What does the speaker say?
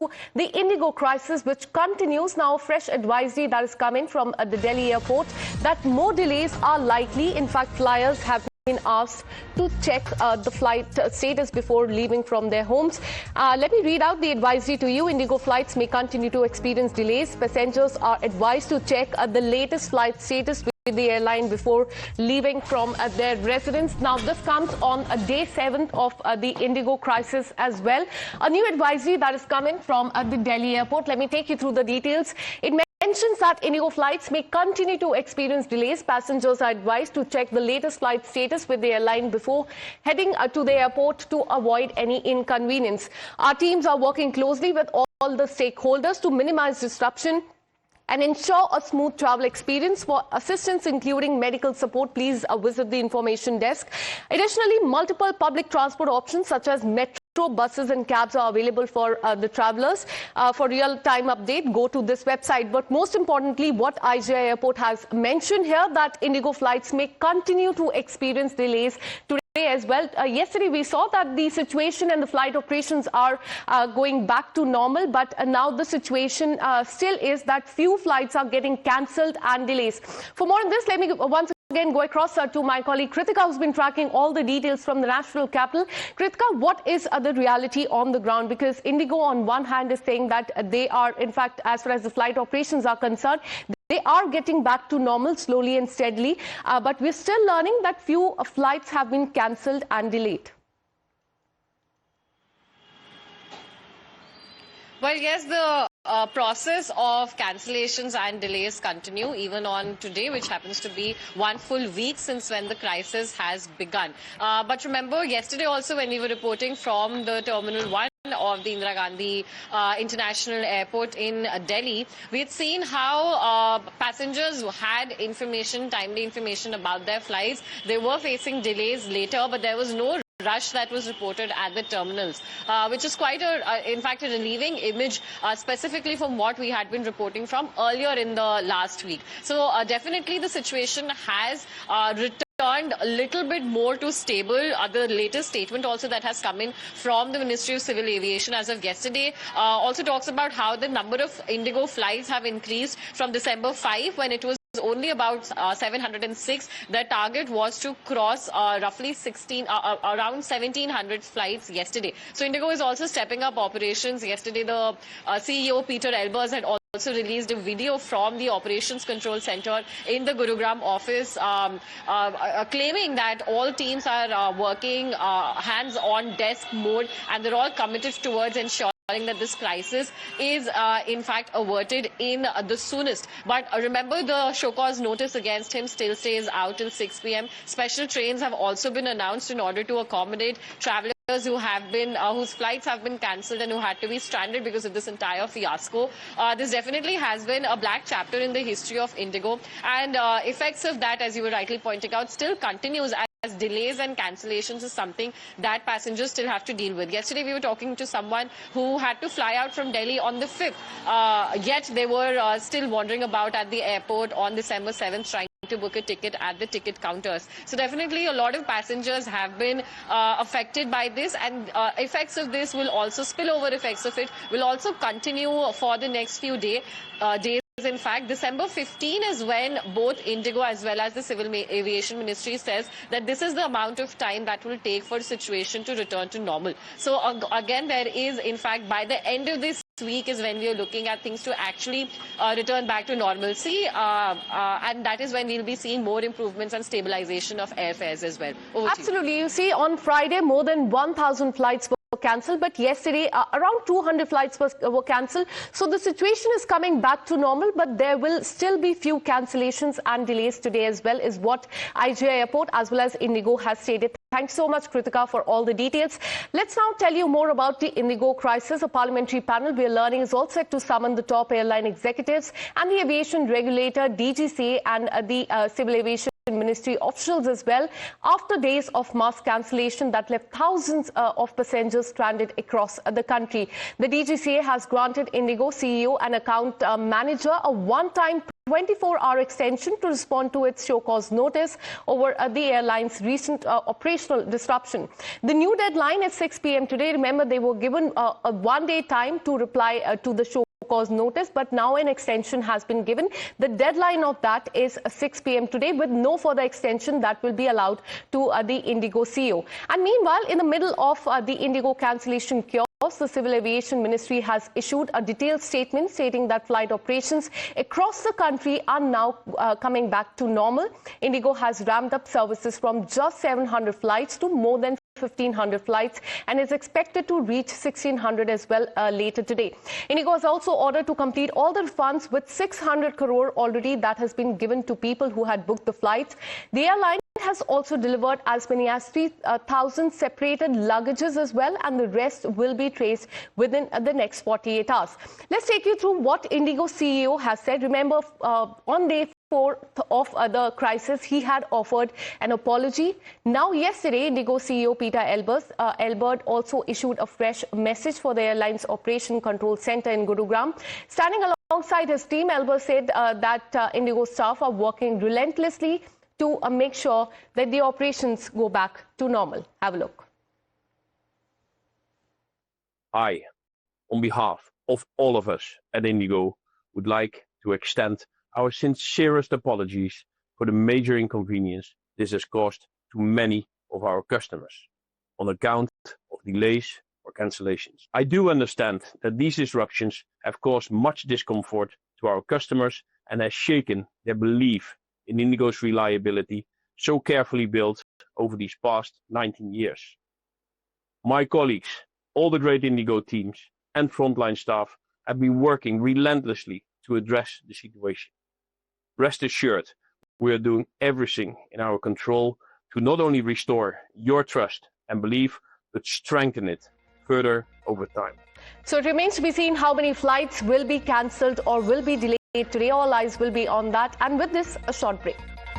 the IndiGo crisis, which continues now. Fresh advisory that is coming from the Delhi airport that more delays are likely. In fact, flyers have been asked to check the flight status before leaving from their homes. Let me read out the advisory to you. IndiGo flights may continue to experience delays. Passengers are advised to check the latest flight status with the airline before leaving from their residence. Now, this comes on day 7th of the IndiGo crisis as well. A new advisory that is coming from the Delhi airport. Let me take you through the details. It mentions that IndiGo flights may continue to experience delays. Passengers are advised to check the latest flight status with the airline before heading to the airport to avoid any inconvenience. Our teams are working closely with all the stakeholders to minimize disruption and ensure a smooth travel experience. For assistance, including medical support, please visit the information desk. Additionally, multiple public transport options such as metro, buses and cabs are available for the travelers. For real-time update, go to this website. But most importantly, what IGI Airport has mentioned here, that IndiGo flights may continue to experience delays as well. Yesterday, we saw that the situation and the flight operations are going back to normal, but now the situation still is that few flights are getting cancelled and delays. For more on this, let me once again go across to my colleague Kritika, who's been tracking all the details from the national capital. Kritika, what is the reality on the ground? Because IndiGo on one hand is saying that they are, in fact, as far as the flight operations are concerned, they are getting back to normal slowly and steadily, but we're still learning that few flights have been cancelled and delayed. Well, yes, the process of cancellations and delays continue even on today, which happens to be one full week since when the crisis has begun. But remember, yesterday also when we were reporting from the Terminal 1 of the Indira Gandhi International Airport in Delhi, we had seen how passengers had timely information about their flights. They were facing delays later, but there was no rush that was reported at the terminals, which is quite in fact, a relieving image, specifically from what we had been reporting from earlier in the last week. So definitely the situation has returned a little bit more to stable. The latest statement also that has come in from the Ministry of Civil Aviation as of yesterday also talks about how the number of IndiGo flights have increased from December 5, when it was only about 706. The target was to cross roughly around 1,700 flights yesterday. So IndiGo is also stepping up operations. Yesterday, the CEO Peter Elbers had also released a video from the Operations Control Center in the Gurugram office, claiming that all teams are working hands-on desk mode, and they're all committed towards ensuring that this crisis is in fact averted in the soonest. But remember, the show cause notice against him still stays out till 6 p.m. Special trains have also been announced in order to accommodate travelers who have been whose flights have been cancelled and who had to be stranded because of this entire fiasco. This definitely has been a black chapter in the history of IndiGo, and effects of that, as you were rightly pointing out, still continues, as delays and cancellations is something that passengers still have to deal with. Yesterday, we were talking to someone who had to fly out from Delhi on the 5th, yet they were still wandering about at the airport on December 7th, trying to book a ticket at the ticket counters. So definitely a lot of passengers have been affected by this, and effects of this will also, spillover effects of it will also continue for the next few days. In fact, December 15 is when both IndiGo as well as the Civil Aviation Ministry says that this is the amount of time that will take for the situation to return to normal. So again, there is, in fact, by the end of this week is when we are looking at things to actually return back to normalcy, and that is when we'll be seeing more improvements and stabilization of airfares as well. Absolutely. You see, on Friday, more than 1,000 flights were cancelled, but yesterday around 200 flights were cancelled. So the situation is coming back to normal, but there will still be few cancellations and delays today as well, is what IGI Airport as well as IndiGo has stated. Thanks so much, Kritika, for all the details. Let's now tell you more about the IndiGo crisis. A parliamentary panel, we are learning, is all set to summon the top airline executives and the aviation regulator, DGCA, and the Civil Aviation Ministry officials as well, after days of mass cancellation that left thousands of passengers stranded across the country. The DGCA has granted IndiGo CEO and account manager a one-time 24-hour extension to respond to its show cause notice over the airline's recent operational disruption. The new deadline is 6 p.m. today. Remember, they were given a one-day time to reply to the show cause notice, but now an extension has been given. The deadline of that is 6 p.m. today, with no further extension that will be allowed to the IndiGo CEO. And meanwhile, in the middle of the IndiGo cancellation chaos, the Civil Aviation Ministry has issued a detailed statement stating that flight operations across the country are now coming back to normal. IndiGo has ramped up services from just 700 flights to more than 1,500 flights and is expected to reach 1,600 as well later today. IndiGo has also ordered to complete all the refunds, with 600 crore already that has been given to people who had booked the flights. The airline has also delivered as many as 3,000 separated luggages as well, and the rest will be traced within the next 48 hours. Let's take you through what IndiGo CEO has said. Remember, on day 4 of the crisis, he had offered an apology. Now, yesterday, IndiGo CEO Peter Elbert also issued a fresh message for the airline's Operation Control Center in Gurugram. Standing alongside his team, Elbert said that IndiGo staff are working relentlessly to make sure that the operations go back to normal. Have a look. I, on behalf of all of us at IndiGo, would like to extend our sincerest apologies for the major inconvenience this has caused to many of our customers on account of delays or cancellations. I do understand that these disruptions have caused much discomfort to our customers and has shaken their belief in IndiGo's reliability, so carefully built over these past 19 years. My colleagues, all the great IndiGo teams and frontline staff have been working relentlessly to address the situation. Rest assured, we are doing everything in our control to not only restore your trust and belief, but strengthen it further over time. So it remains to be seen how many flights will be cancelled or will be delayed today. All eyes will be on that. And with this, a short break.